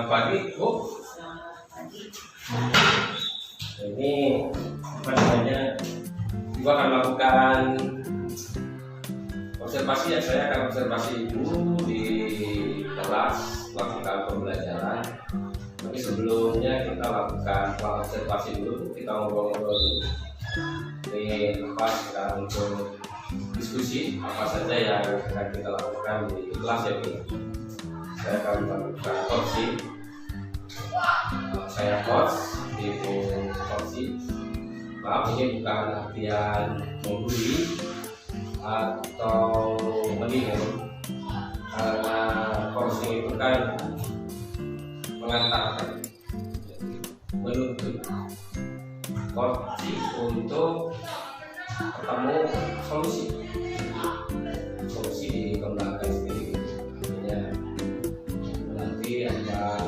pagi, Bu. Ini apa namanya? Ibu akan melakukan observasi ya. Saya akan observasi Ibu di kelas, melakukan pembelajaran. Tapi sebelumnya kita lakukan observasi dulu, kita ngobrol-ngobrol dulu. Ini apa sekarang untuk diskusi apa saja yang akan kita lakukan di kelas ya, Bu. Saya akan melakukan coaching. Saya coach, Ibu coaching. Maaf, ini bukan artian membuli atau menilai, karena coaching itu kan mengantarkan, menuntut coaching untuk ketemu solusi dikembangkan sendiri. Artinya nanti akan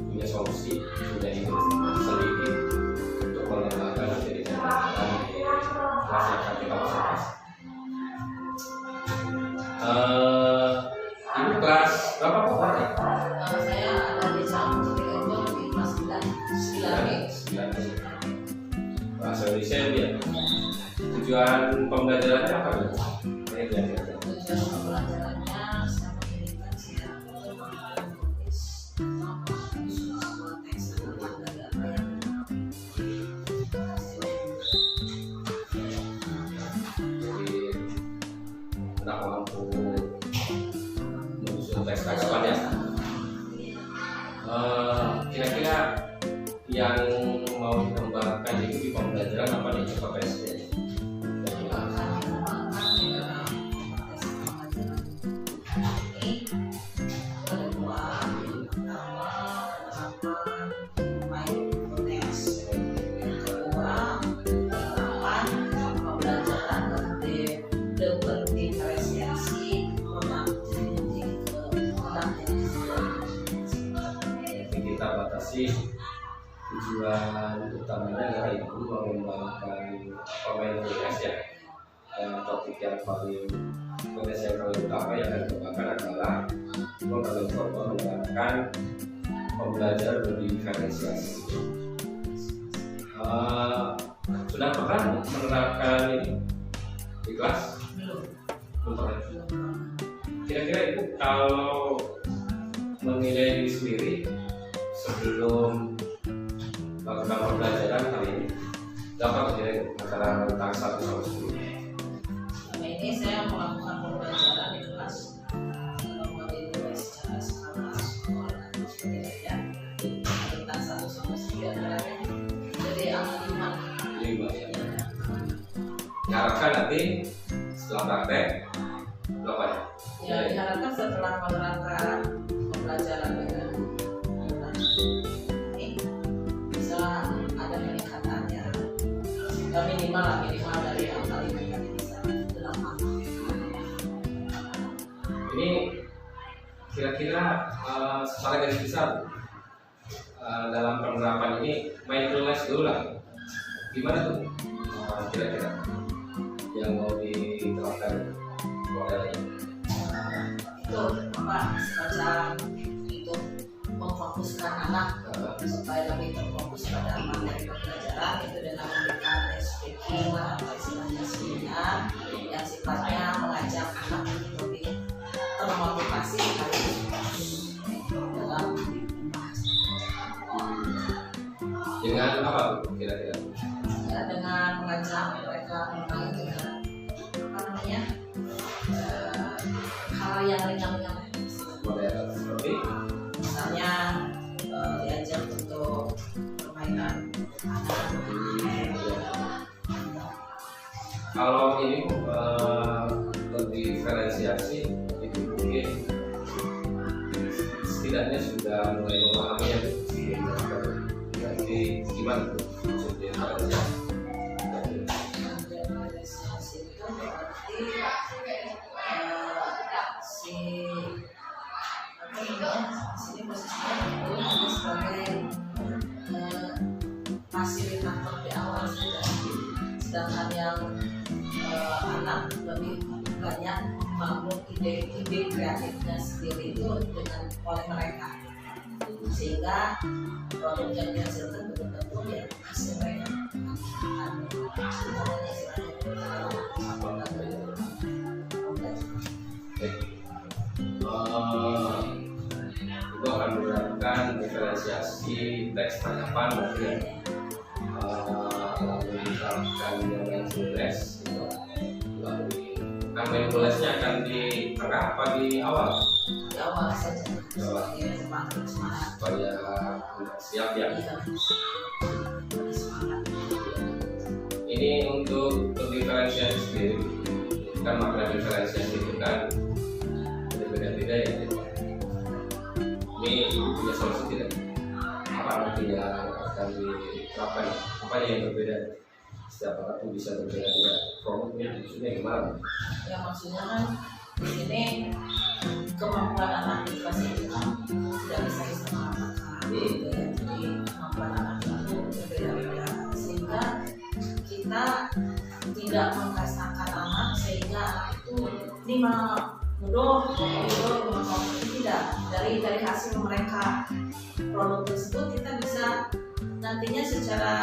punya solusi, punya ide sendiri untuk mengembangkan nanti di kelas yang akan kita observasi. Ibu kelas berapa pokoknya? Saya ada di kelas 9. Bahasa Indonesia ya. Tujuan pembelajarannya apa Bu? Tujuan pembelajarannya saya mengirimkan siaran untuk menulis sebuah teks tentang dari apa yang Jadi tidak mampu menyusun teks tanggapan ya. Kira-kira yang mau dikembangkan itu di pembelajaran apa nih kompetensinya? Kita batasi tujuan utamanya adalah Ibu mengembangkan mindfulness ya. Topik yang paling utama yang akan dikembangkan adalah mengembangkan pembelajaran berdiferensiasi. Sudah pernah menerapkan ini di kelas? Belum pernah. Kira-kira Ibu kalau menilai diri sendiri sebelum melakukan pembelajaran kali ini, dapat menilai antara rentang 1 sampai 10? Ini saya melakukan pembelajaran di kelas mau dinilai secara skala skor atau sebagainya tentang 1 sampai 9 jadi angka 5 ya. Diharapkan nanti setelah praktek berapa ya? Ya diharapkan setelah menerapkan pembelajaran dengan ini bisa ada peningkatannya minimal dari angka 5 yang bisa 8. Ini kira-kira secara garis besar dalam penerapan ini mindfulness dulu lah. Gimana tuh kira-kira yang mau diterapkan model ini? Itu apa semacam itu memfokuskan anak supaya lebih terfokus pada materi pembelajaran itu dengan memberikan speaking atau istilahnya seminar yang sifatnya mengajak anak lebih termotivasi dalam dengan apa kira-kira? ya, dengan mengajak mereka bermain dengan apa namanya hal yang ringan-ringan Model seperti misalnya diajak untuk permainan anak. Kalau ini berdiferensiasi itu mungkin setidaknya sudah mulai memahami ya. Jadi gimana tuh maksudnya Diferensiasi itu berarti sini posisinya itu hanya sebagai fasilitator di awal saja, sedangkan yang anak lebih banyak membangun ide-ide kreatifnya sendiri itu dengan oleh mereka. sehingga produk yang dihasilkan betul-betul ya hasil mereka. Itu akan menerapkan diferensiasi teks tanggapan mungkin lalu diterapkan dengan tulis lalu manipulasinya akan di tengah apa di awal? Di awal saja supaya Supaya siap ya. Ini untuk diferensiasi sendiri kan, makna diferensiasi itu kan berbeda-beda ya. Ini punya solusi tidak? Apa artinya akan diterapkan? Apa yang berbeda? Setiap orang itu bisa berbeda-beda. Produknya maksudnya gimana? Ya maksudnya kan di sini kemampuan anak di kelas itu kan tidak bisa disamakan gitu ya. Jadi kemampuan anak itu berbeda-beda sehingga kita tidak mengkasarkan anak sehingga anak itu lima mudah tidak dari hasil mereka produk tersebut kita bisa nantinya secara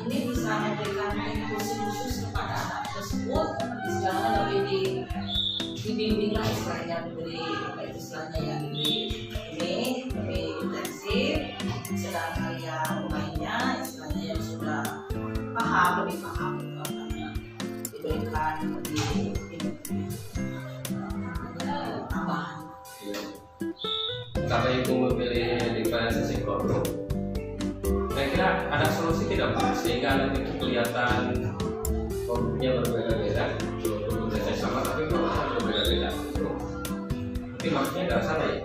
ini bisa memberikan inklusi khusus kepada anak tersebut, istilahnya lebih dibimbing lah istilahnya, diberi istilahnya ya ini lebih intensif, sedangkan yang lainnya istilahnya yang sudah lebih paham itu akan diberikan lebih tambahan. Karena ibu memilih diferensiasi produk, kira-kira ada solusi tidak Pak? Sehingga nanti itu kelihatan produknya berbeda-beda, produknya sama tapi produknya berbeda-beda. Tapi maksudnya nggak sana ya?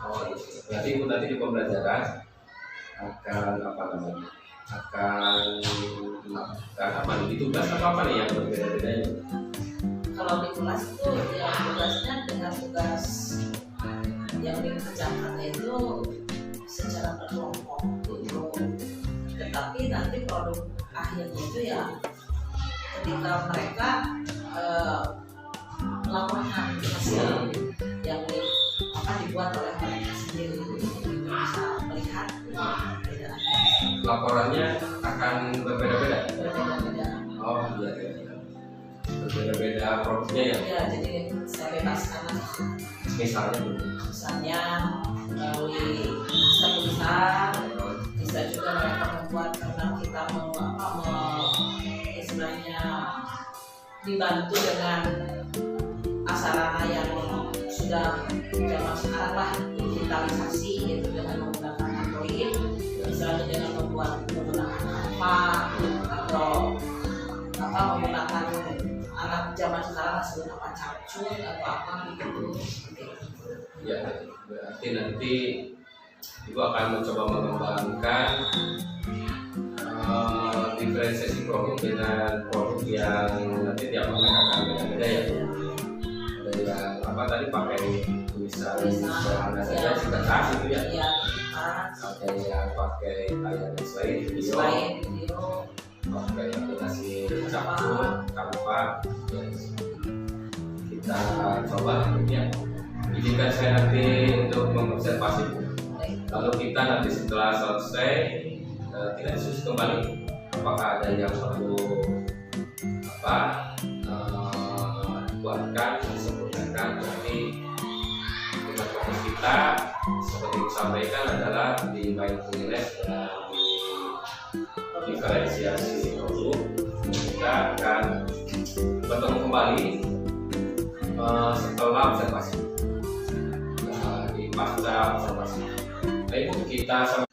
Oh, berarti ibu nanti di pembelajaran akan apa namanya? Akan di tugas atau apa nih yang berbeda-bedanya? Kalau di kelas itu ya tugasnya dengan tugas yang dikerjakan itu secara berkelompok gitu. Tetapi nanti produk akhirnya itu ya ketika mereka melaporkan hasil yang dibuat oleh mereka sendiri, bisa melihat perbedaannya. Laporannya akan berbeda-beda. Berbeda-beda. Oh iya. Berbeda-beda produknya ya. Ya jadi saya bebaskan misalnya melalui tulisan, bisa juga mereka membuat karena kita istilahnya dibantu dengan sarana yang sudah zaman sekarang lah, digitalisasi gitu, dengan menggunakan Android, misalnya dengan menggunakan apa atau menggunakan anak zaman sekarang sebut apa capcut atau apa gitu. Ya, berarti nanti ibu akan mencoba mengembangkan diferensiasi produk dengan produk yang nanti tiap mereka akan beda-beda ya. Ada yang apa tadi pakai tulisan sederhana saja kertas itu ya. Iya. Ada yang pakai layar slide video, pakai aplikasi capcut, Canva. Kita coba ya. Izinkan saya nanti untuk mengobservasi. Kalau kita nanti setelah selesai tidak diskusi kembali, apakah ada yang perlu buatkan, disempurnakan. Jadi dengan fokus kita seperti disampaikan adalah di mindfulness dan di diferensiasi produk. Kita akan bertemu kembali setelah observasi. Di pasca observasi. Baik, kita sama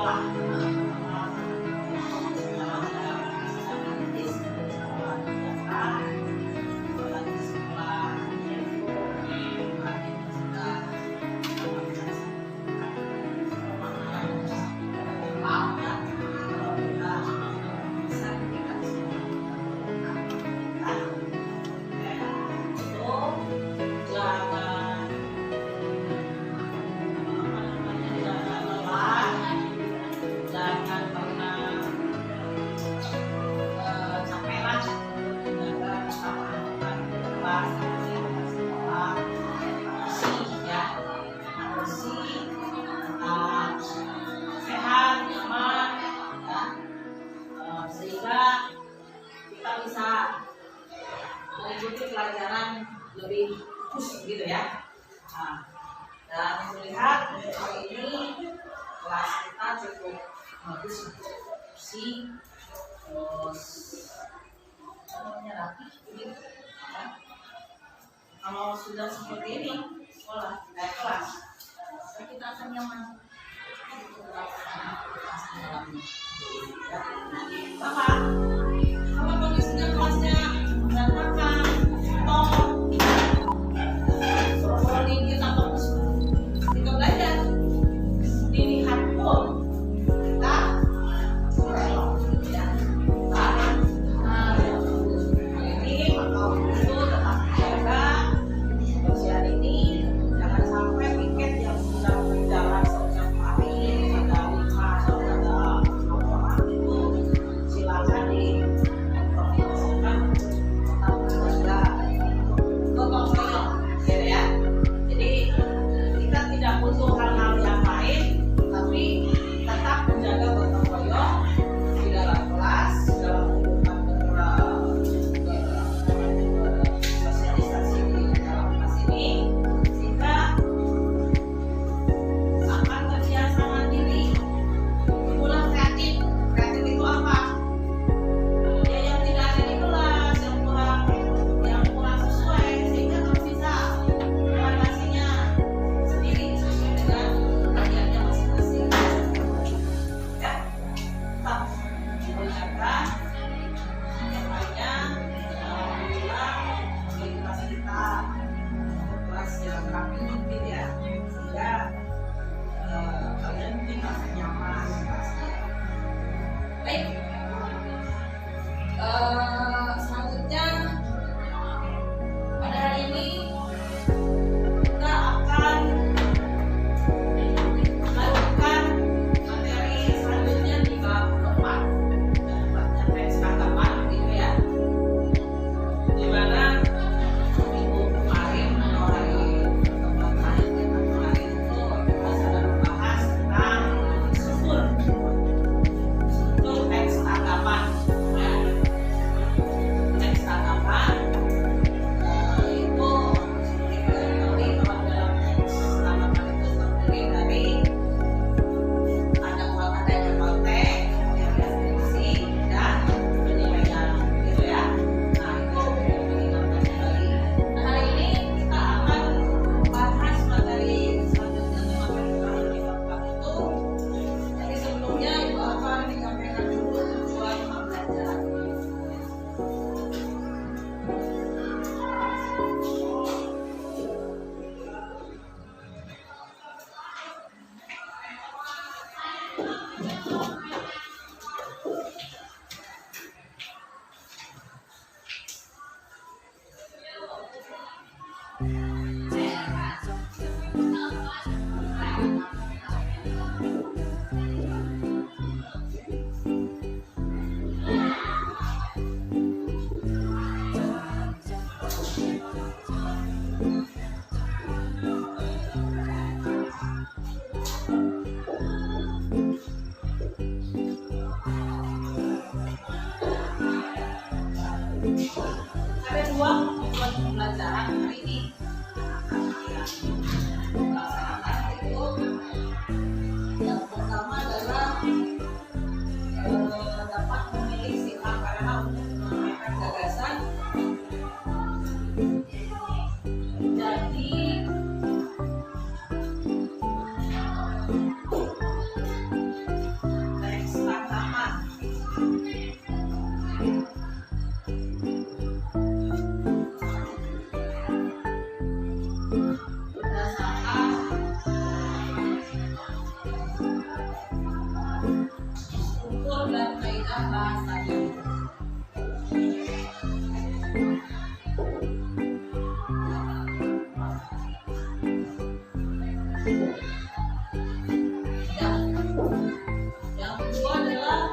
sekolah. Sehingga kita bisa mengikuti pelajaran lebih khusus gitu ya. Nah, dan melihat hari ini kelas kita cukup bagus untuk si terus rapi gitu. Ya. Kalau sudah seperti ini sekolah kelas kita akan nyaman. Sama, kalau kondisinya kelasnya berantakan, kalau kita fokus kita belajar, dilihat pun kita ya, ini atau itu tetap jaga kebersihan ini, jangan sampai piket yang sudah berjalan setiap hari ada 5 atau ada 6 orang itu silakan diinformasikan tetap menjaga gotong royong gitu ya. Jadi kita tidak butuh hal-hal yang lain, tapi tetap menjaga gotong royong di dalam kelas, dalam kehidupan bersosialisasi di dalam kelas ini, sehingga akan terbiasa mandiri, timbullah kreatif. Kreatif itu apa? Ya yang tidak ada di kelas, yang kurang sesuai, sehingga kamu bisa mengatasinya sendiri sesuai dengan bagiannya masing-masing. Ya, tetap menjaga yang lainnya. Alhamdulillah di kelas kita kelas yang rapi mungkin ya, sehingga kalian mungkin merasa nyaman di kelasnya. Baik, selanjutnya pada hari ini kita akan melanjutkan materi selanjutnya di bab keempat, tepatnya teks gitu ya. Dimana minggu kemarin atau hari keempat terakhir kita kemarin itu kita sudah membahas tentang struktur teks tanggapan. Ya. Teks tanggapan itu seperti kalian ketahui bahwa dalam teks tanggapan itu terdiri dari adanya konteks, kemudian deskripsi dan penilaian gitu ya. Nah itu perlu diingatkan kembali. Nah hari ini kita akan membahas materi selanjutnya atau materi terakhir di bab itu. Jadi sebelumnya itu akan menyampaikan dulu tujuan pembelajaran. Ada dua tujuan pembelajaran hari ini. Melaksanakan itu yang pertama adalah dapat memilih sifat karena untuk menyampaikan gagasan. Jadi bahas tadi. Yang kedua adalah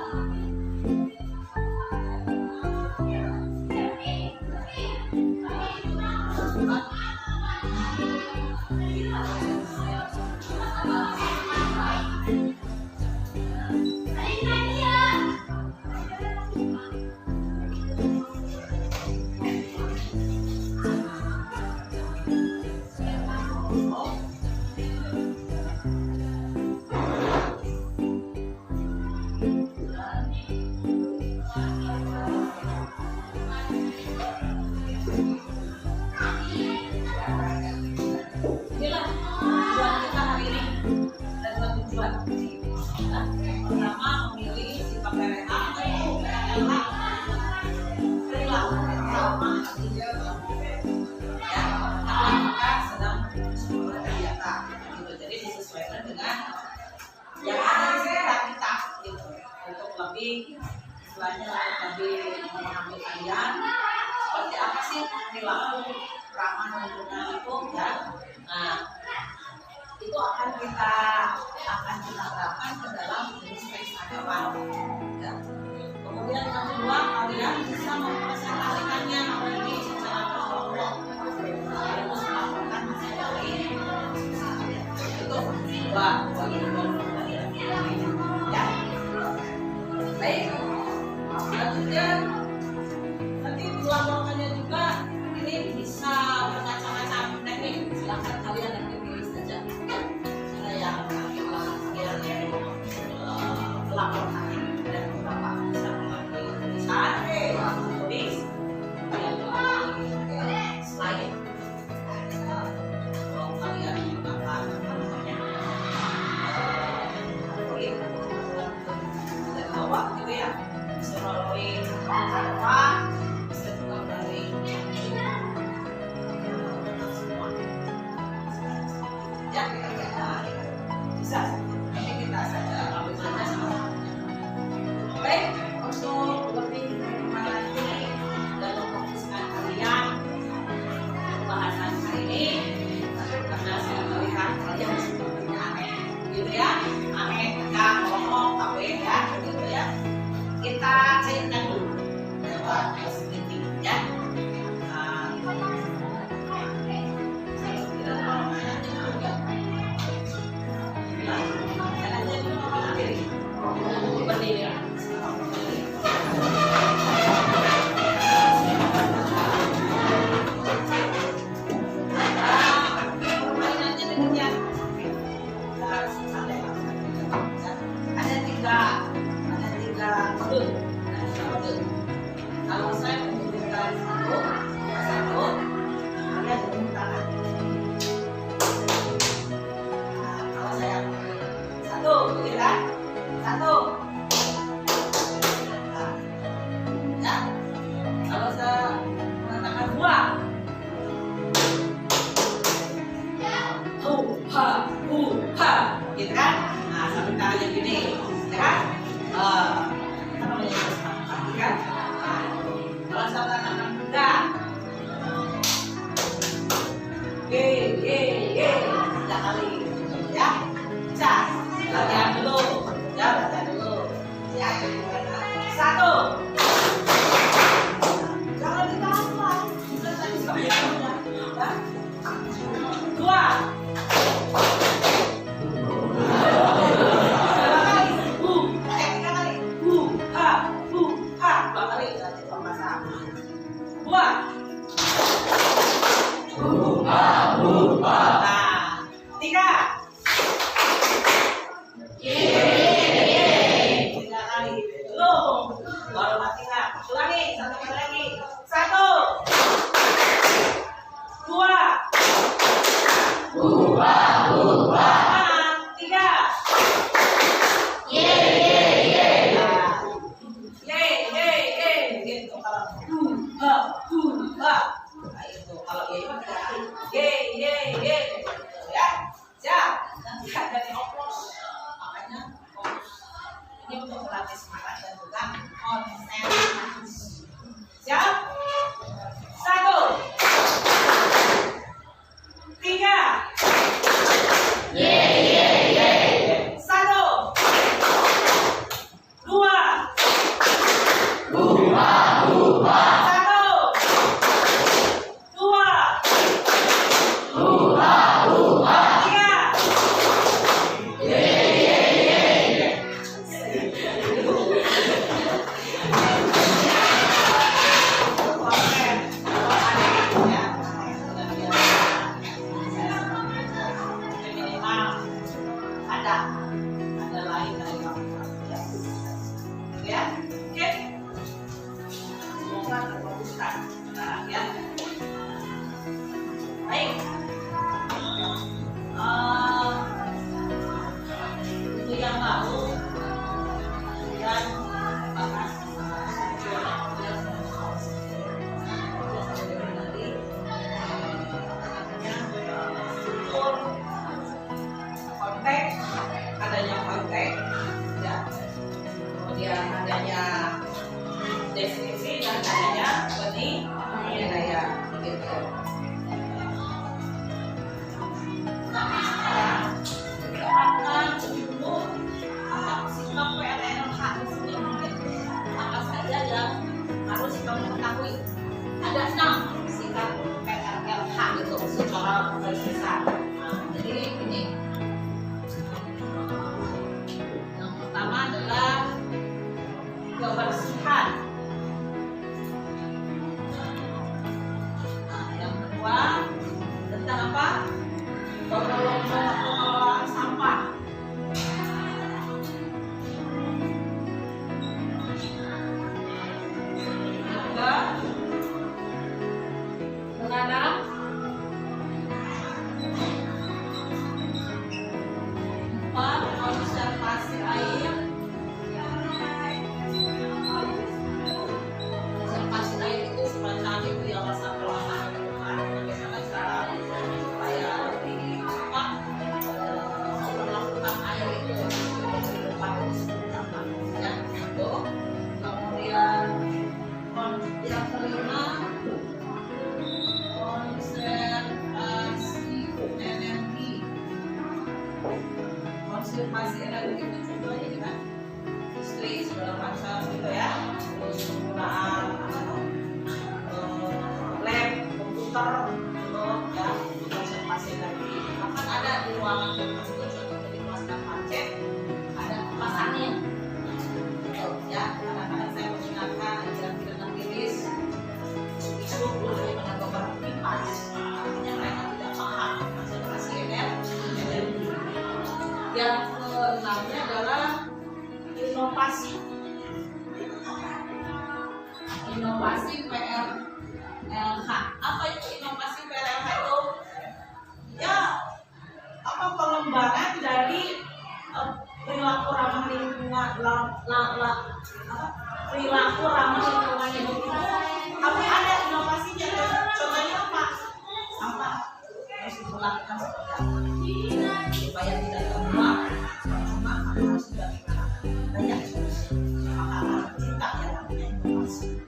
inilah tujuan kita hari ini. Ada dua tujuan. Pertama, memilih sifat PPH itu adalah perilaku sama artinya ya, apakah sedang sekolah kegiatan gitu. Jadi disesuaikan dengan yang ada di sekitar kita gitu, untuk lebih istilahnya lebih memahami kalian seperti apa sih perilaku ramah lingkungan itu ya. Nah, itu akan kita terapkan ke dalam jenis tes karyawan ya. Kemudian yang kedua, kalian bisa mempresentasikannya ini secara kelompok, harus melakukan sendiri itu dua ya. Baik, selanjutnya nanti dua-duanya juga ini bisa bermacam-macam teknik, silahkan kalian yang pilih saja ya. Ada yang kalian melaporkan dan beberapa bisa mengambil tulisan, tulis, kalian mengambil slide. Kalau kalian akan dari bawah gitu ya, bisa melalui apa, bisa juga melalui ya, bisa nanti kita saja ambil saja sama. Baik, untuk lebih mengenai dan memfokuskan kalian pembahasan hari ini, karena saya melihat kalian sepertinya aneh gitu ya, aneh kita ngomong tapi ya gitu ya, kita ceritakan dulu. Ini untuk melatih semangat dan juga konsentrasi. Siap? 1, 3. Ye. 1, 2. ada lain dari kamu ya. Oke, semoga terfokuskan sekarang ya. Baik, itu yang lalu dan bahas konteks, adanya konteks ya, kemudian adanya definisi dan adanya penilaian gitu. Tapi sekarang kita akan dulu sikap PLLH di sini apa saja yang harus kamu ketahui. Ada 6 sikap PLLH itu secara garis besar. Jadi ini yang pertama adalah kebersihan. Yang kedua tentang apa? Pengelolaan sampah. Ketiga, menanam. Empat, konservasi air. Konservasi air itu semacam itu yang masa perlahan ke depan. Bagaimana cara supaya lebih cepat melakukan air itu di depan ya. Itu. Kemudian yang kelima, konservasi energi. Konservasi energi itu contohnya gimana? Listrik segala macam gitu ya. Terus penggunaan lab, komputer gitu ya, konservasi energi. Bahkan ada di ruangan itu contohnya di kelas macet ada kipas angin. Ya, kadang-kadang saya menggunakan ajaran dengan iris isu dari penanggapan kipas. Artinya mereka tidak paham konservasi energi. Yang keenamnya adalah inovasi. Inovasi PLLH. Apa itu inovasi PLLH itu? Ya, apa pengembangan dari perilaku ramah lingkungan, perilaku ramah lingkungan hidup itu. Tapi ada inovasinya. Contohnya apa? Sampah harus diperlakukan seperti apa? Supaya tidak terbuang cuma harus dilakukan banyak solusi. Maka cinta yang namanya inovasi.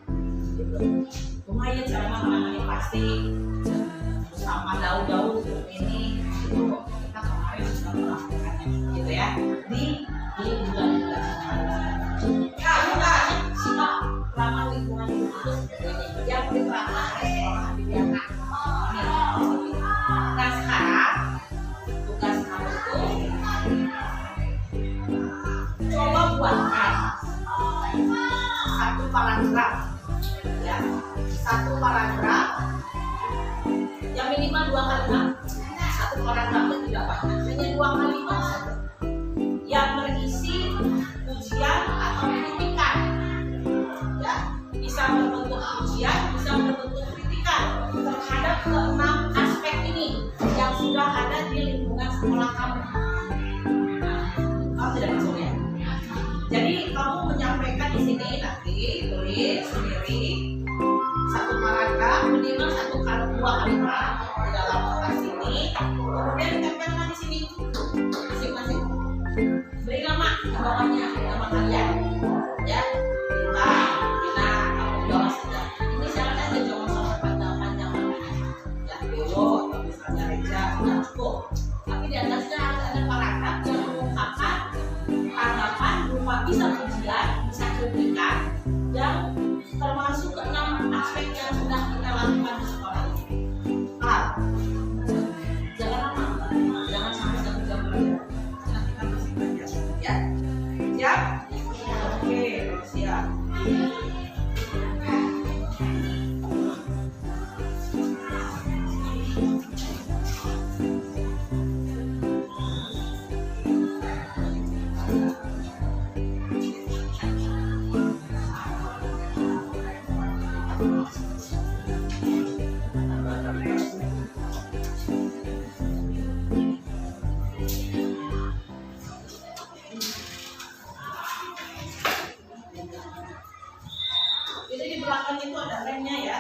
Lumayan cara menangani plastik, sampah daun-daun ini itu kita kemarin sudah melakukannya, gitu ya. Di bulan-bulan ya, bukan sikap ramah lingkungan itu yang diterapkan oleh sekolah dibiarkan. Nah sekarang tugas kamu itu coba buatkan satu paragraf ya, satu paragraf yang minimal 2 kalimat. Satu paragraf itu tidak banyak, hanya 2 kalimat saja yang berisi ujian atau kritikan ya, bisa berbentuk ujian, bisa berbentuk kritikan terhadap ke-6 aspek ini yang sudah ada di lingkungan sekolah kamu. Kamu tidak masuk ya? Jadi kamu menyampaikan di sini nanti tulis sendiri satu paragraf minimal 2 kalimat di dalam kertas ini, kemudian tempelkan di sini masing-masing. Beri nama bawahnya namanya nama kalian ya. Kita kamu bawa saja. Ini syarat aja jangan sampai panjang-panjang ya. Yo misalnya Reja sudah cukup, tapi di atasnya harus ada paragraf yang mengungkapkan harapan berupa bisa ujian, bisa kritikan yang termasuk keenam aspek yang sudah kita lakukan di sekolah ini. Paham? Jangan lama, jangan sampai 1 jam belajar. Nanti kita masih belajar ya. Siap? Oke, siap. Jadi di belakang itu ada remnya ya.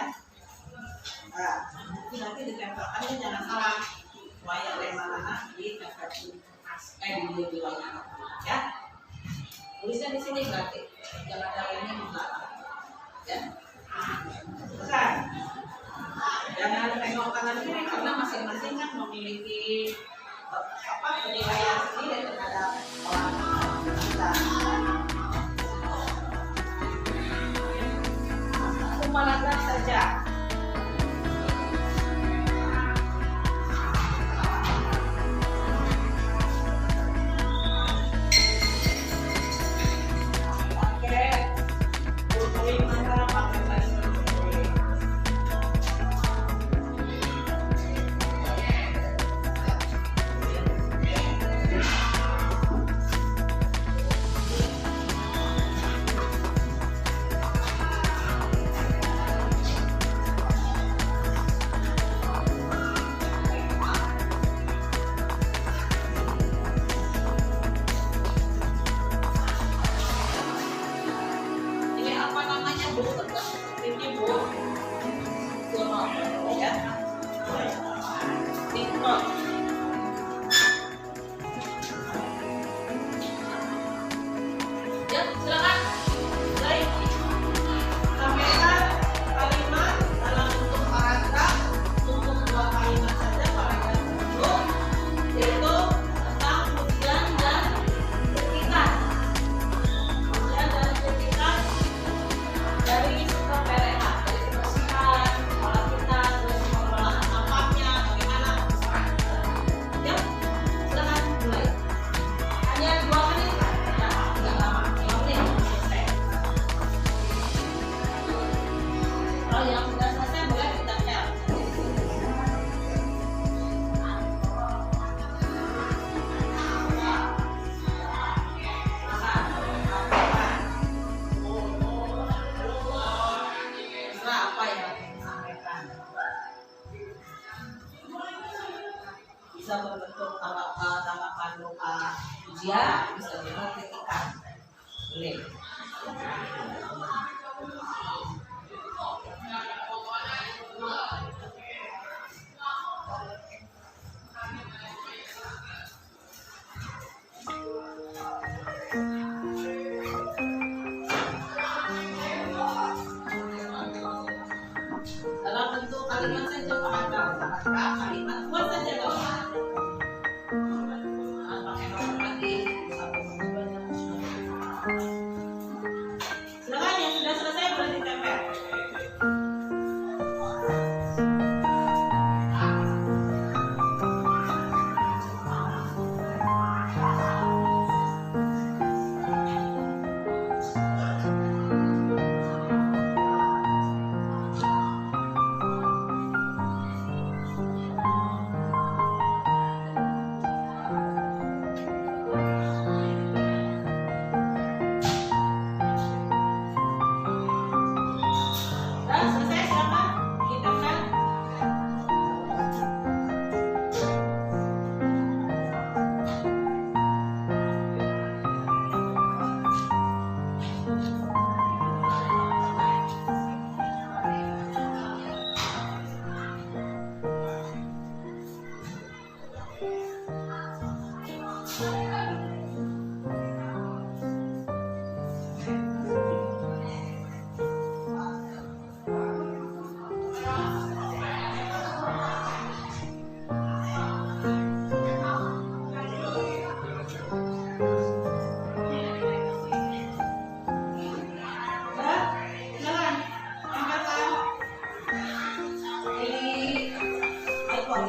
Nah, nanti ditempelkannya jangan salah. Wayar rem mana ditempel di wayar ya. Tulisnya di sini berarti. Jangan ada remnya di belakang. Ya. Selesai. Jangan tengok kanan kiri karena masing-masing kan memiliki penilaian sendiri terhadap orang kita. Paragraf saja. Oke. Untuk mana pakai bahasa Inggris? Ini apa namanya Bu? Ini Bu. Jurnal ya. TikTok. Ya, silakan. Baik. Sampaikan kalimat dalam bentuk paragraf untuk 2 kalimat saja paragraf tersebut, yaitu tentang ujian dan kritikan. Ujian dan kritikan dari sistem PLH, dari kebersihan sekolah kita, terus pengelolaan sampahnya, bagaimana ya, silakan mulai. Hanya 2 menit ya, tidak lama, 5 menit selesai. Kalau yang sudah selesai boleh kita share. Terserah apa yang ingin disampaikan. Bisa berbentuk tanggapan berupa ujian, bisa juga kritikan. Boleh. Dalam bentuk kalimat saja paragraf, kalimat buat saja kalau pakai nomor lagi 1, 2, 3. Silakan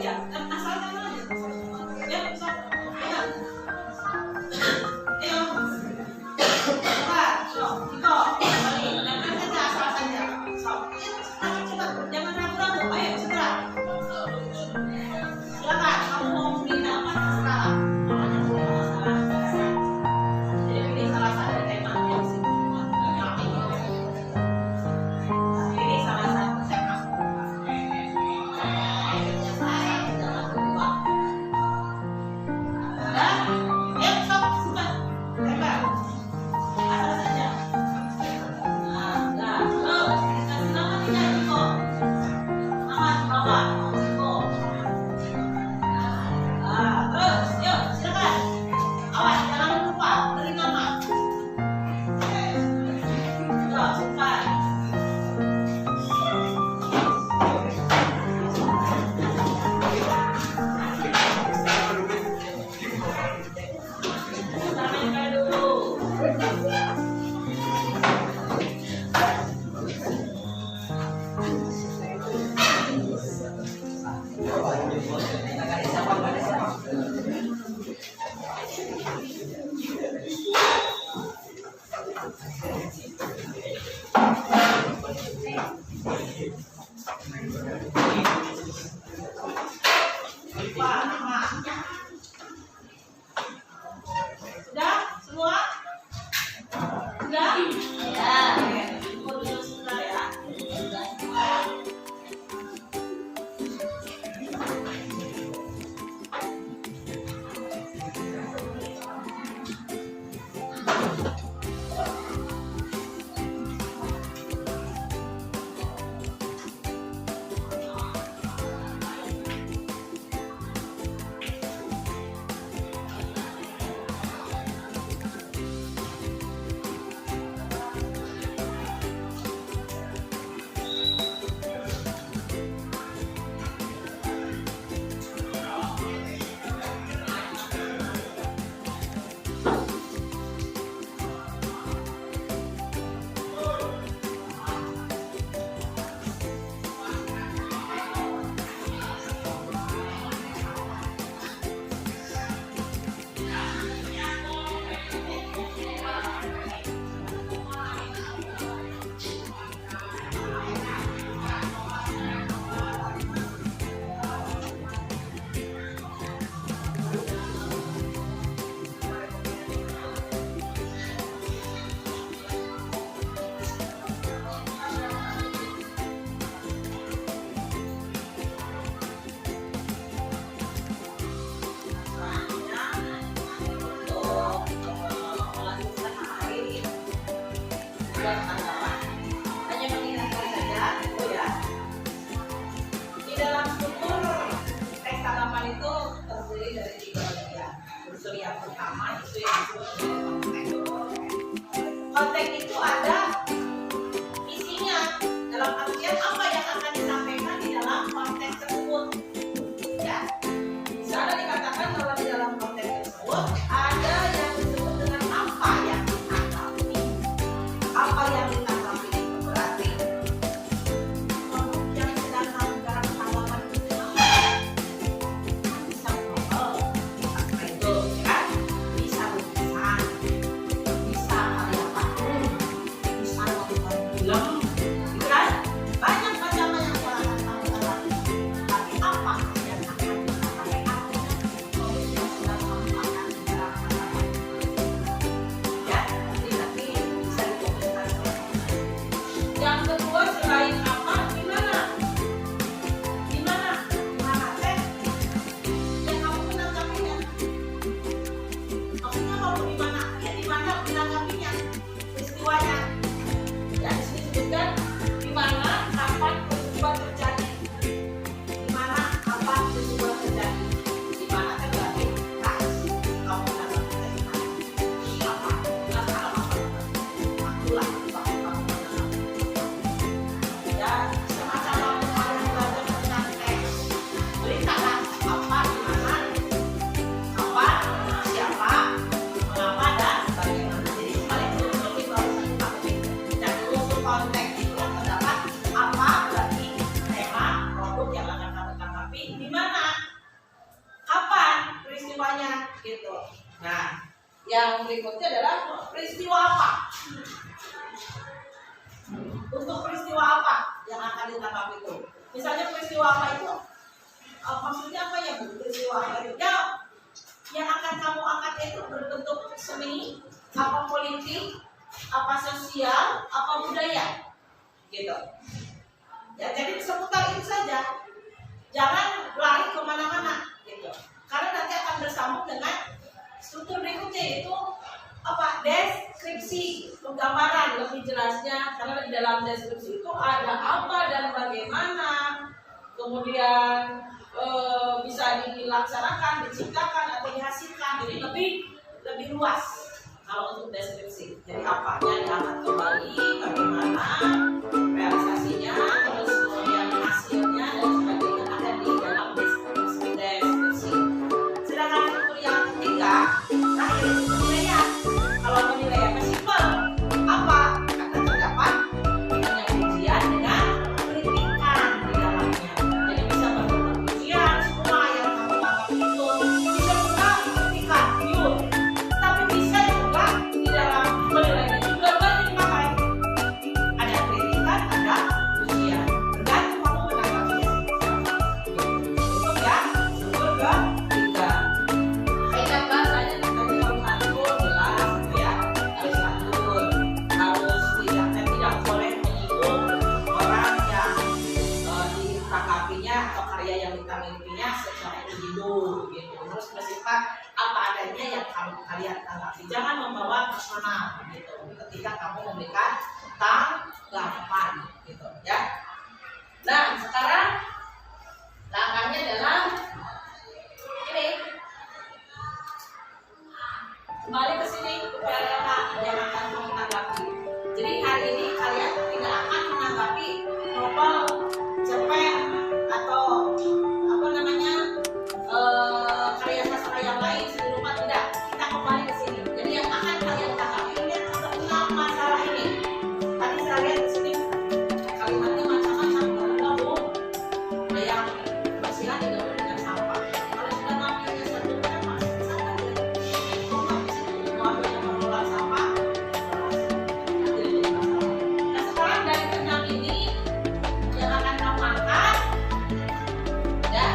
ya, asal jangan aja. Ya, sok. Ya. Ayo. Coba, sok. Iko, kembali. Jangan saja asal saja. Sok. Cepat, jangan ragu-ragu. Ayo, segera. Silakan, kamu mau pilih apa terserah. Jadi pilih salah satu tema yang sih. Pilih salah satu tema. Jangan berdua. Udah? Ya, sok, sudah. Hebat. Asal saja. Nah, udah. Dikasih nama tidak, Iko. Nama bawa, Iko. Terus, yuk, silakan. Awas, jangan lupa beri nama. Yuk, cepat. Sampaikan dulu. Nama. Sudah? Semua? Sudah? Ya. Tunggu dulu sebentar ya. Hanya mengingatkan saja, itu ya. Di dalam struktur teks tanggapan itu terdiri dari 3 bagian. Unsur yang pertama itu yang disebut dengan konteks. Konteks itu ada isinya, dalam artian apa yang akan disampaikan di dalam konteks tersebut. Ya, di sana dikatakan bahwa di dalam konteks tersebut ada yang disebut dengan apa yang ditanggapi. Apa yang ditanggapi itu berarti yang sedang dalam tanggapan itu bisa foto, bisa itu kan, bisa lukisan, bisa karya patung, Yang berikutnya adalah peristiwa apa? Untuk peristiwa apa yang akan ditangkap itu? Misalnya peristiwa apa itu? Maksudnya apa ya Bu? Peristiwa apa itu? Ya, yang akan kamu angkat itu berbentuk seni, apa politik, apa sosial, apa budaya, gitu. Ya, jadi seputar itu saja. Jangan lari kemana-mana, gitu. Karena nanti akan bersambung dengan struktur berikutnya, yaitu apa? Deskripsi, penggambaran lebih jelasnya. Karena di dalam deskripsi itu ada apa dan bagaimana, kemudian bisa dilaksanakan, diciptakan atau dihasilkan. Jadi lebih luas kalau untuk deskripsi. Jadi apanya diangkat kembali, bagaimana realisasinya, terus kemudian hasilnya dan sebagainya ada di dalam deskripsi. Sedangkan untuk yang ketiga, terakhir itu penilaian. Kalau penilaian simpel, apa? Kata terdapat adanya ujian dengan kritikan di dalamnya. Jadi bisa berbentuk ujian, semua yang kamu anggap itu bisa juga kritikan, view. Tapi bisa juga di dalam penilaian juga dipakai. Ada kritikan, ada ujian. Tergantung kamu menanggapinya. Untuk ya, struktur ketiga. Kaidah bahasanya tadi harus atur, jelas, gitu ya. Harus atur, harus tidak boleh menyinggung orang yang ditanggapinya atau karya yang ditanggapinya secara individu, gitu. Terus bersifat apa adanya yang kalian tanggapi. Jangan membawa personal, gitu. Ketika kamu memberikan tanggapan, gitu, ya. Nah, sekarang langkahnya adalah ini. Kembali ke sini yang akan menanggapi. Jadi hari ini kalian tidak akan menanggapi novel, cerpen atau apa namanya karya sastra yang lain sebelum tidak. Kita kembali ke sini. Jadi yang akan kalian tanggapi ini tentang masalah ini. Tadi saya lihat di sini kalimatnya macam-macam. Kalau Bu, ada yang bersihan digabung dengan sampah. Kalau sudah ngambilnya satu kan masih bisa aja. Nah, sekarang dari keenam ini yang akan kamu angkat, ya,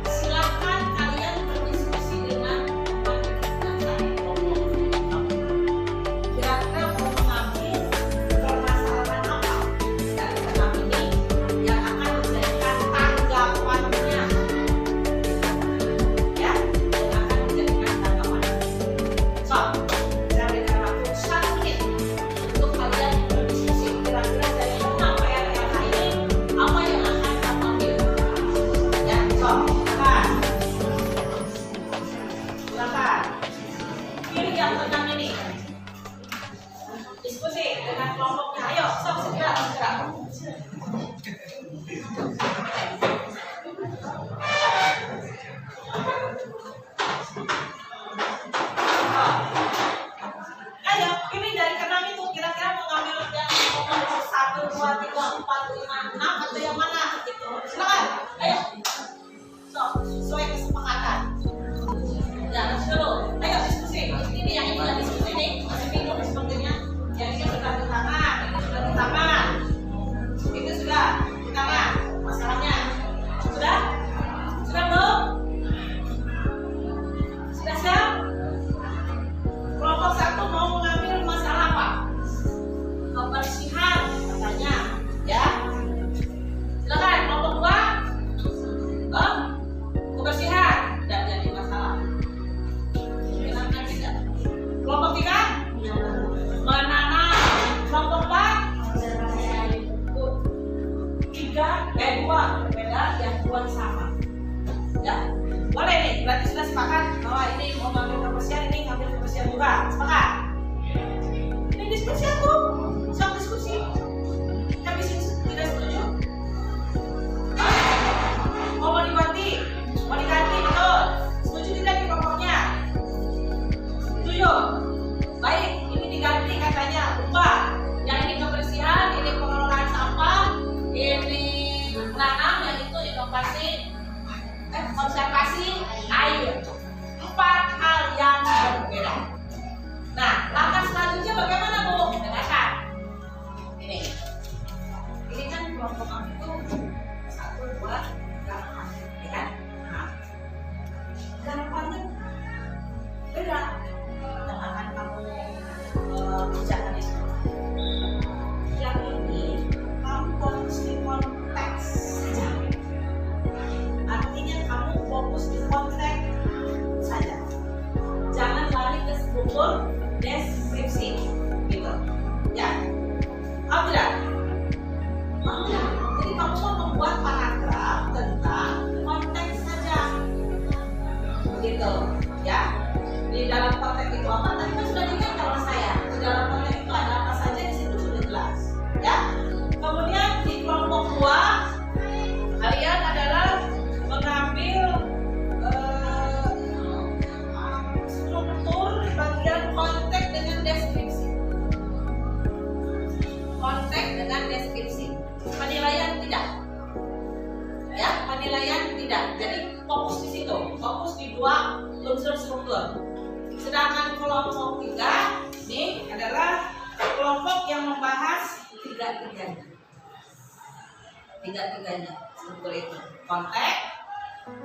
silakan kalian berdiskusi dengan kelompok. Kira-kira mau mengambil permasalahan apa dari keenam ini yang akan dijadikan tanggapannya, ya, yang akan dijadikan tanggapannya. So, saya berikan waktu 1 menit untuk kalian berdiskusi kira-kira dari keenam PRLH ini apa yang akan kamu ambil. Ya, so, silakan. Pilih yang keenam ini. Diskusi dengan kelompoknya. Ayo, so, segera. Ayo, ini dari keenam itu kira-kira mau ngambil yang nomor 1, 2, 3, 4, 5, 6 atau yang mana? Gitu. Silakan. Ayo. So, sesuai kesepakatan. Ya, dulu. Ayo diskusi. Ini yang ini lagi diskusi nih. Masih bingung sepertinya. Yang ini sudah di tangan, ini sudah di tangan. Itu sudah di tangan. Masalahnya sudah? Sudah belum? Sudah siap? Kelompok 1 mau mengambil masalah apa? Kebersihan katanya, ya. Silakan kelompok 2. Kebersihan tidak jadi masalah. Kenapa tidak? Kelompok 3 menanam. Kelompok 4 2 berbeda, yang 2 sama. Ya, boleh nih. Berarti sudah sepakat bahwa ini mau ngambil kebersihan, ini ngambil kebersihan juga. Sepakat? Ini diskusi aku, sok diskusi. Tapi tidak setuju? Mau diganti? Mau diganti, betul. Setuju tidak di pokoknya? Setuju? Baik, ini diganti katanya. Ubah. Yang ini kebersihan, ini pengelolaan sampah, ini menanam, yang itu inovasi, konservasi air. 4 hal yang berbeda. tiga-tiganya struktur itu: konteks,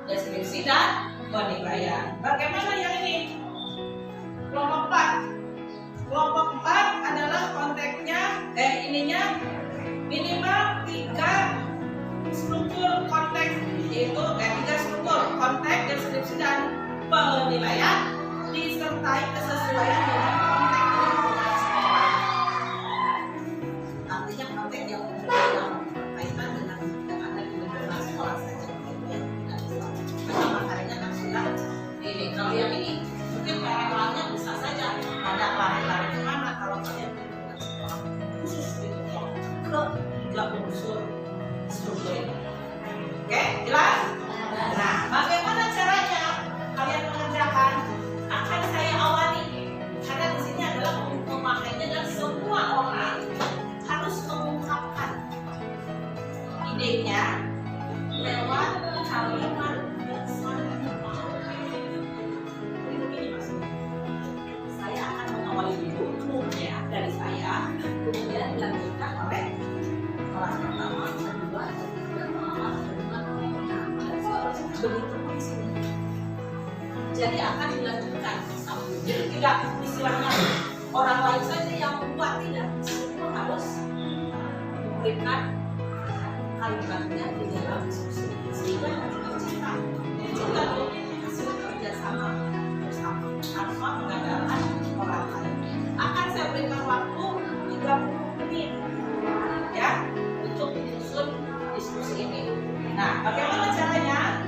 deskripsi, dan penilaian. Bagaimana yang ini? Kelompok 4. Kelompok 4 adalah konteksnya, minimal 3 struktur konteks, yaitu 3 struktur konteks, deskripsi, dan penilaian, disertai kesesuaian dengan konteks lingkungan sekolah. Artinya konteks yang berkaitan dengan yang ada di lingkungan sekolah saja, yang tidak bisa. Karena materinya kan sudah ini. Kalau yang ini mungkin pengenalannya bisa saja ada lari-lari kemana kalau kalian di lingkungan sekolah khusus gitu ke 3 unsur struktur ini. Oke, jelas? Nah, bagaimana caranya kalian mengerjakan? Akan saya awali, karena di sini adalah pemakaiannya dan semua orang harus mengungkapkan idenya lewat kalimat bersama. Jadi begini maksudnya, saya akan mengawali dulu umumnya dari saya, kemudian dilanjutkan oleh kelas pertama, kedua, begitu di sini. Jadi akan dilanjutkan sambil. Jadi tidak istilahnya orang lain saja yang membuat, tidak, semua harus memberikan kalimatnya di dalam diskusi sehingga tercipta hasil kerjasama bersama tanpa mengandalkan orang lain. Akan saya berikan waktu 30 menit ya untuk menyusun diskusi ini. Nah, bagaimana caranya?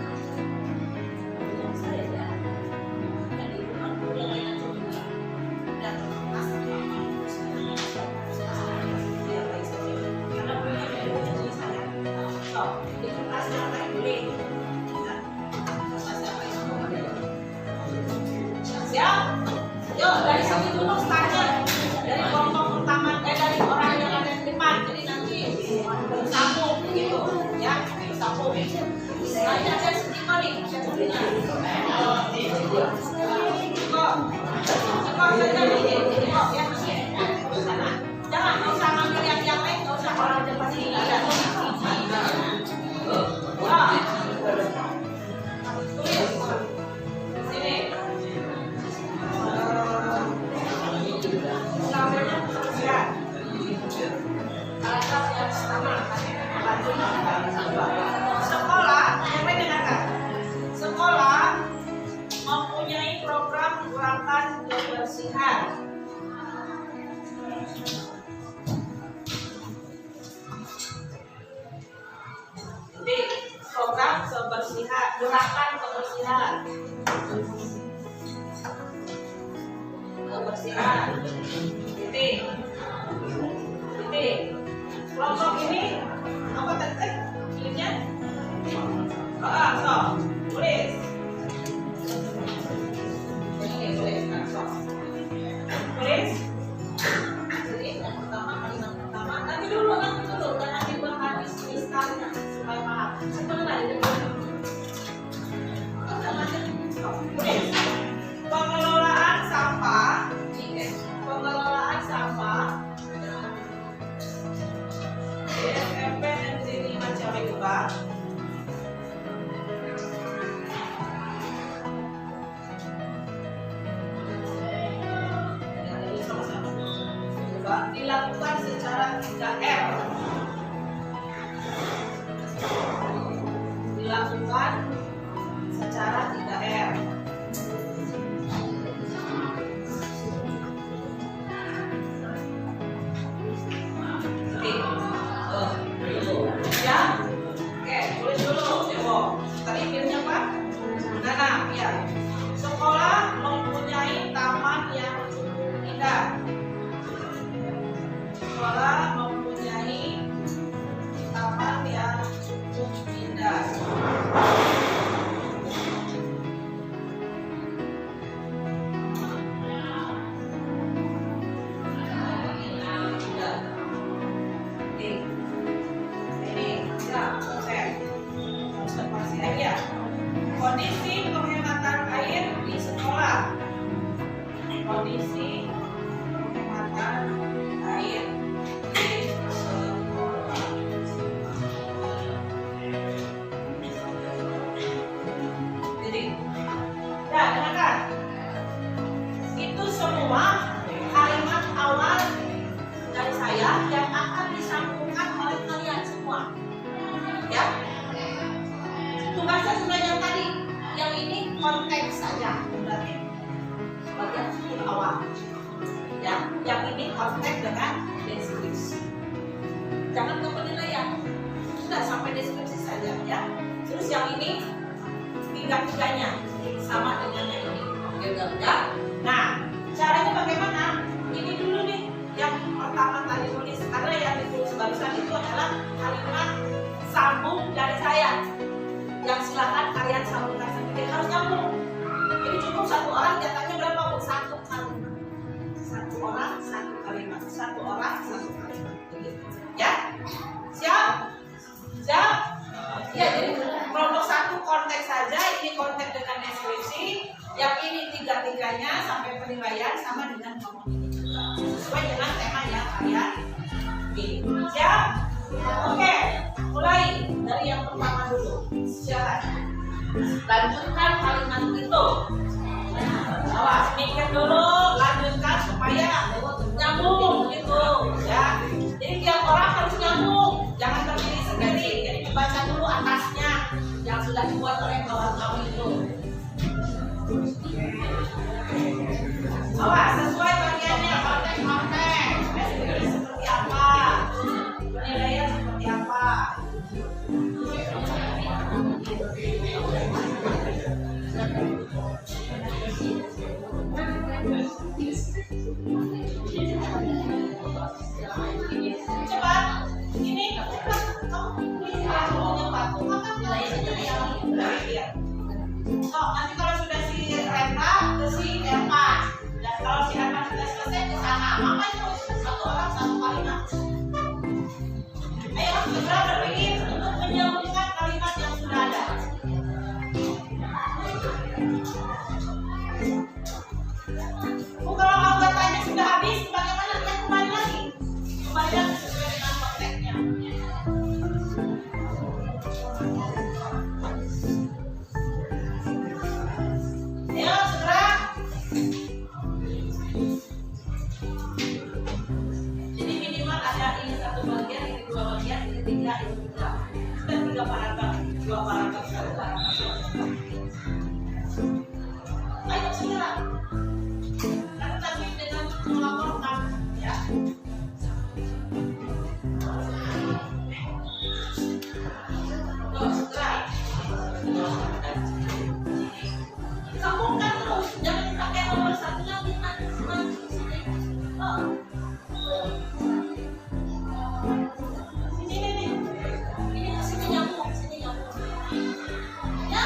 Sekolah mempunyai program gerakan kebersihan. Jadi program kebersihan, gerakan kebersihan. Titik. Kelompok ini apa tadi? Pilihnya? Tulis. Ini tulis kan, tulis. Jadi yang pertama, kalimat pertama. Nanti dulu, dan nanti bahas misalnya supaya paham. Sebentar ini. Tulis. Pengelolaan sampah. Pengelolaan sampah. DFMP Negeri Majalengka. Dilakukan secara 3R. Dilakukan secara 3R. Ya, oke, tulis dulu. Tadi filmnya apa? Nanam, ya. Sekolah mempunyai taman yang cukup indah. Sekolah mempunyai taman yang cukup indah. Observasi aja. Kondisi penghematan air di sekolah. Kondisi penghematan air tiga-tiganya sama dengan yang ini. Oke, ya. Nah, caranya bagaimana? Ini dulu nih yang pertama tadi tulis, karena yang ditulis barusan itu adalah kalimat sambung dari saya. Yang silakan kalian sambungkan sendiri, harus nyambung. Ini cukup satu orang, jatahnya berapa? Satu kalimat. Satu orang satu kalimat. Satu orang satu kalimat. Ya, siap? Siap? Ya, jadi kelompok satu konteks saja. Ini konteks dengan deskripsi. Yang ini tiga-tiganya sampai penilaian sama dengan kelompok ini juga. Sesuai dengan tema yang kalian pilih. Siap? Oke, mulai dari yang pertama dulu. Silakan. Lanjutkan kalimat itu. Awas, mikir dulu, lanjutkan supaya nyambung gitu, ya. Jadi tiap orang harus nyambung, jangan berdiri sendiri. Jadi dibaca dulu atasnya yang sudah dibuat oleh kawan-kawan itu. Awas, sesuai bagiannya, konteks, deskripsi seperti apa, penilaian seperti apa. Cepat, ini kamu punya batu, maka nilainya yang berakhir. So, nanti kalau sudah si Renta ke si Erma, dan kalau si Erma sudah selesai ke sana, maka terus satu orang satu kalimat. Ayo segera berpikir untuk menyambungkan kalimat yang sudah ada. Kalau anggotanya sudah habis, bagaimana dia kembali lagi? Kembali lagi sesuai dengan konteksnya. Ayo segera. Jadi minimal ada ini satu bagian, ini dua bagian, ini tiga, ini tiga. Sudah tiga paragraf, dua paragraf, satu paragraf. Ayo segera. Tapi dengan melaporkan, ya. Segera. Sambungkan terus, jangan dipakai nomor satunya lima. Ini sini nyambung, sini nyambung. Ya,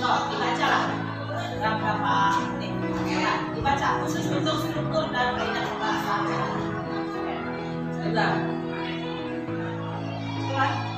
So, dibaca lah. Berapa ini? Ya, dibaca khusus untuk struktur dan kaidah bahasa. Sudah. Sudah.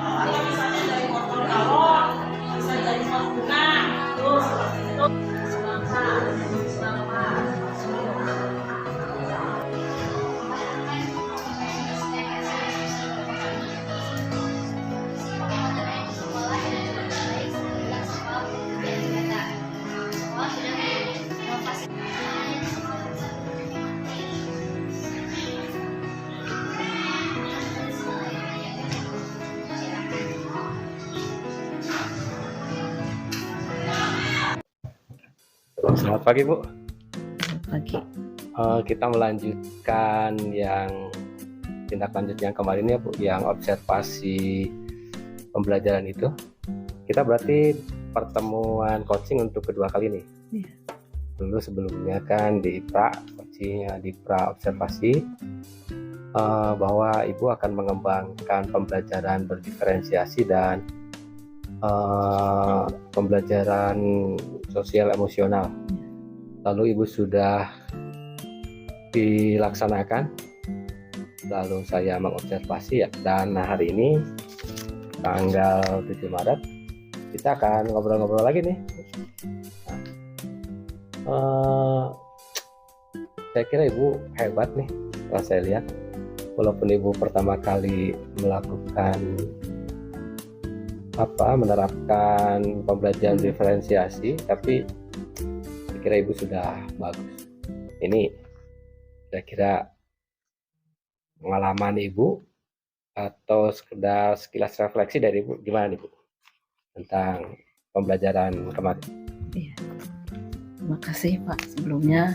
Atau misalnya dari motor galon, bisa jadi pengguna, terus itu selama Selamat pagi Bu. Pagi. Kita melanjutkan yang tindak lanjut yang kemarin ya Bu, yang observasi pembelajaran itu. Kita berarti pertemuan coaching untuk kedua kali nih. Iya. Dulu sebelumnya kan di IPRA, coachingnya di IPRA observasi, bahwa Ibu akan mengembangkan pembelajaran berdiferensiasi dan pembelajaran sosial emosional. Lalu Ibu sudah dilaksanakan, lalu saya mengobservasi ya, dan hari ini tanggal 7 Maret kita akan ngobrol-ngobrol lagi nih. Saya kira Ibu hebat nih, setelah saya lihat, walaupun Ibu pertama kali melakukan menerapkan pembelajaran diferensiasi, tapi saya kira Ibu sudah bagus. Ini saya kira pengalaman Ibu atau sekedar sekilas refleksi dari Ibu, gimana nih Bu tentang pembelajaran kemarin? Iya. Terima kasih Pak. Sebelumnya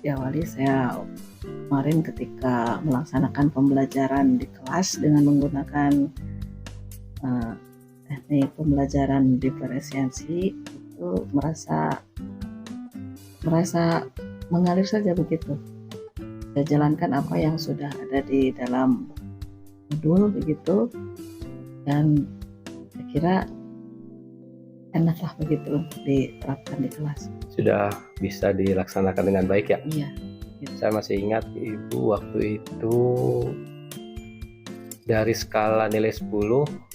diawali saya kemarin ketika melaksanakan pembelajaran di kelas dengan menggunakan teknik pembelajaran diferensiasi itu merasa mengalir saja begitu. Saya jalankan apa yang sudah ada di dalam modul begitu, dan saya kira enaklah begitu diterapkan di kelas. Sudah bisa dilaksanakan dengan baik ya? Iya. Saya masih ingat Ibu waktu itu dari skala nilai 10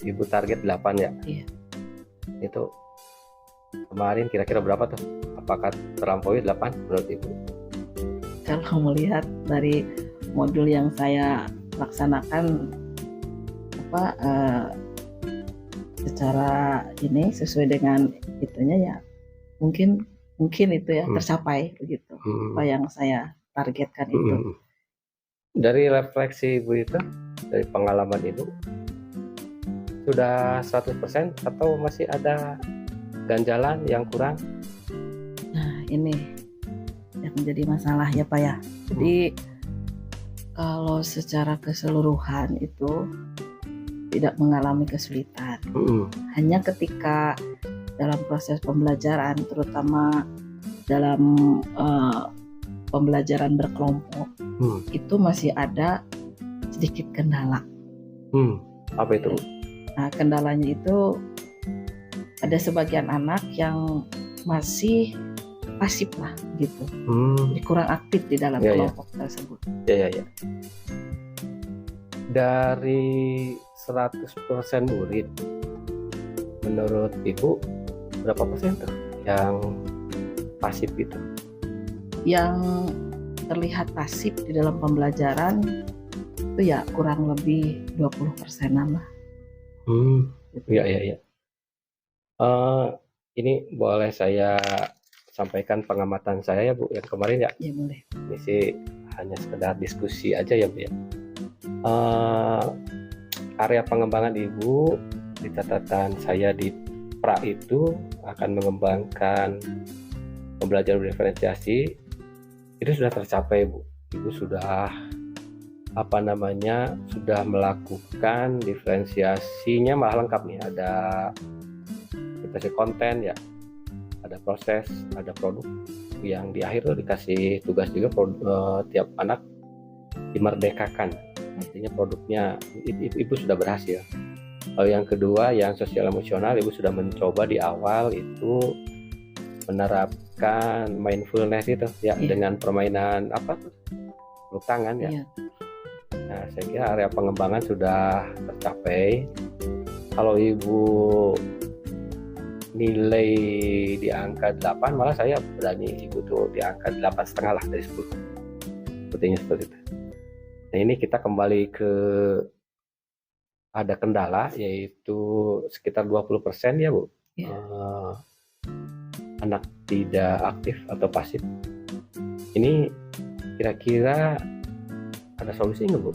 Ibu target 8 ya? Iya. Itu kemarin kira-kira berapa tuh? Apakah terlampaui 8 menurut Ibu? Kalau melihat dari modul yang saya laksanakan secara ini sesuai dengan itunya ya mungkin itu ya tercapai begitu apa yang saya targetkan itu. Dari refleksi Ibu itu, dari pengalaman Ibu, sudah 100% atau masih ada ganjalan yang kurang? Nah ini yang menjadi masalah ya Pak ya. Jadi kalau secara keseluruhan itu tidak mengalami kesulitan. Hanya ketika dalam proses pembelajaran, terutama dalam pembelajaran berkelompok, itu masih ada sedikit kendala. Apa itu? Nah, kendalanya itu ada sebagian anak yang masih pasif lah gitu, jadi kurang aktif di dalam kelompok tersebut. Ya. Dari 100% murid, menurut Ibu berapa persen tuh yang pasif itu? Yang Terlihat pasif di dalam pembelajaran itu ya kurang lebih 20%-an lah. Ya. Ini boleh saya sampaikan pengamatan saya ya Bu, yang kemarin ya? Ya boleh. Ini sih hanya sekedar diskusi aja ya Bu ya. Area pengembangan Ibu di catatan saya di pra itu akan mengembangkan pembelajaran diferensiasi, itu sudah tercapai Bu. Ibu sudah sudah melakukan diferensiasinya malah lengkap nih, ada diferensiasi konten ya, ada proses, ada produk, yang di akhir tuh dikasih tugas juga tiap anak dimerdekakan, artinya produknya ibu sudah berhasil. Lalu yang kedua, yang sosial emosional, ibu sudah mencoba di awal itu menerapkan mindfulness itu ya, dengan permainan peluk tangan ya. Nah, saya kira area pengembangan sudah tercapai. Kalau ibu nilai di angka 8, malah saya berani ibu tuh di angka 8,5 lah dari 10. Sepertinya seperti itu. Nah, ini kita kembali ke ada kendala, yaitu sekitar 20% ya Bu. Anak tidak aktif atau pasif. Ini kira-kira ada solusi nggak Bu?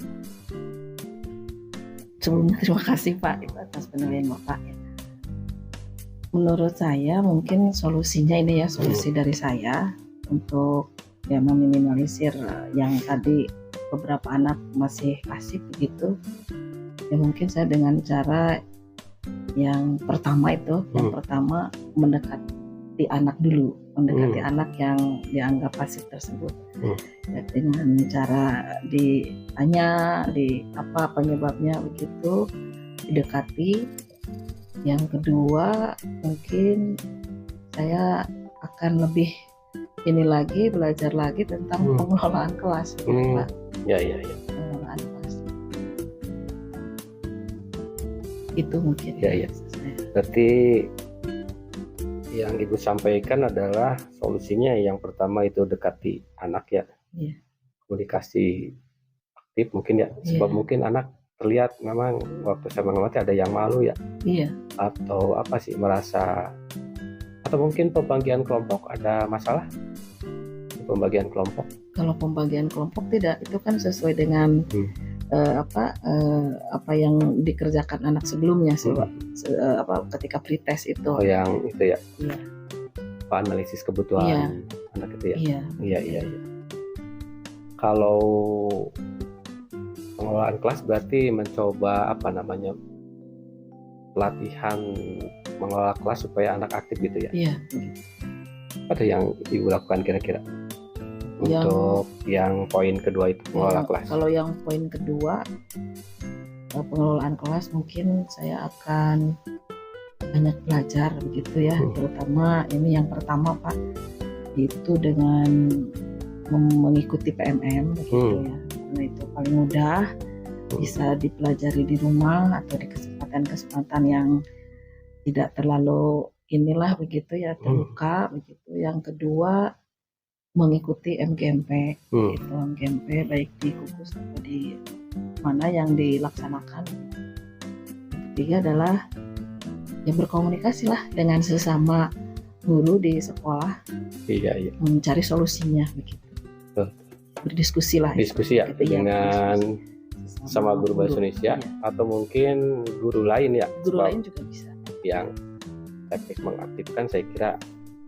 Sebelumnya terima kasih Pak atas penilaian Bapak ya. Menurut saya mungkin solusinya ini ya, solusi dari saya untuk ya meminimalisir yang tadi beberapa anak masih pasif begitu. Ya mungkin saya dengan cara yang pertama itu, yang pertama mendekati anak dulu, mendekati anak yang dianggap pasif tersebut. Ya, dengan cara ditanya apa penyebabnya begitu, didekati. Yang kedua mungkin saya akan lebih belajar lagi tentang pengelolaan kelas, Pak. Ya. Pengelolaan kelas. Itu mungkin. Ya. Berarti yang Ibu sampaikan adalah solusinya yang pertama itu dekati anak ya. Iya. Komunikasi aktif mungkin ya, sebab mungkin anak terlihat memang waktu saya mengamati ada yang malu ya. Iya. Atau merasa, atau mungkin pembagian kelompok ada masalah. Pembagian kelompok. Kalau pembagian kelompok tidak, itu kan sesuai dengan apa yang dikerjakan anak sebelumnya sih, ketika pretest itu. Yang itu ya. Iya. Analisis kebutuhan anak itu ya. Iya. Kalau pengelolaan kelas berarti mencoba pelatihan mengelola kelas supaya anak aktif gitu ya. Iya. Ada yang Ibu lakukan kira-kira? Untuk yang poin kedua itu mengelola kelas. Kalau yang poin kedua pengelolaan kelas, mungkin saya akan banyak belajar begitu ya, terutama ini yang pertama Pak, itu dengan mengikuti PMM begitu ya, karena itu paling mudah, bisa dipelajari di rumah atau di kesempatan yang tidak terlalu begitu ya, terbuka begitu. Yang kedua mengikuti MGMP, gitu, MGMP baik di Kukus atau di mana yang dilaksanakan. Yang ketiga adalah berkomunikasi lah dengan sesama guru di sekolah. Iya. Mencari solusinya begitu. Berdiskusi lah. Diskusi ya, gitu, dengan sama guru bahasa Indonesia atau mungkin guru lain ya. Guru lain juga bisa. Yang teknik mengaktifkan saya kira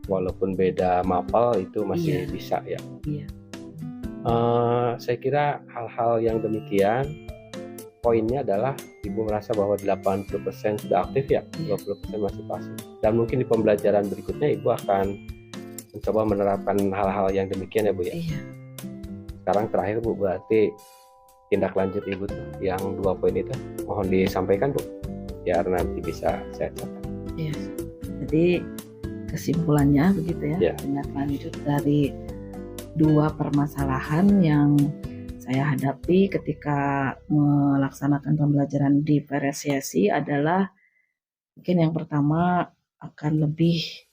walaupun beda mapel itu masih bisa ya. Iya. Saya kira hal-hal yang demikian poinnya adalah Ibu merasa bahwa 80% sudah aktif ya, 20% masih pasif. Dan mungkin di pembelajaran berikutnya Ibu akan mencoba menerapkan hal-hal yang demikian ya Bu ya. Iya. Sekarang terakhir Bu, berarti tindak lanjut Ibu tuh yang 2 poin itu mohon disampaikan Bu, biar nanti bisa saya catat. Iya. Jadi kesimpulannya begitu ya, Ya. tindak lanjut dari 2 permasalahan yang saya hadapi ketika melaksanakan pembelajaran di PRSCSI adalah mungkin yang pertama akan lebih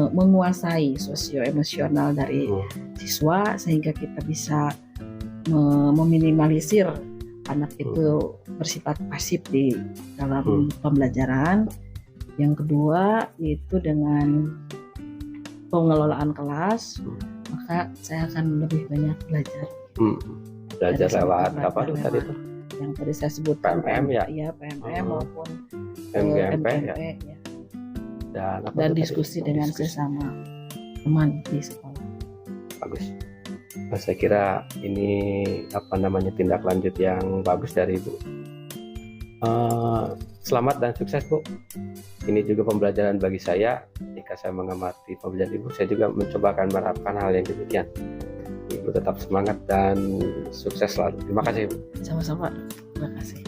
menguasai sosio-emosional dari siswa sehingga kita bisa meminimalisir anak itu bersifat pasif di dalam pembelajaran. Yang kedua itu dengan pengelolaan kelas, maka saya akan lebih banyak belajar. Belajar Dari lewat satu apa tuh tadi tuh? Yang tadi saya sebutkan PMM ya? Iya, PMM maupun MGMP ya. ya. Dan Dan diskusi dengan sesama teman di sekolah. Bagus. Nah, saya kira ini tindak lanjut yang bagus dari Ibu. Selamat dan sukses Bu. Ini juga pembelajaran bagi saya. Jika saya mengamati pembelajaran Ibu, saya juga mencoba akan menerapkan hal yang demikian. Ibu tetap semangat dan sukses selalu. Terima kasih Bu. Sama-sama. Terima kasih.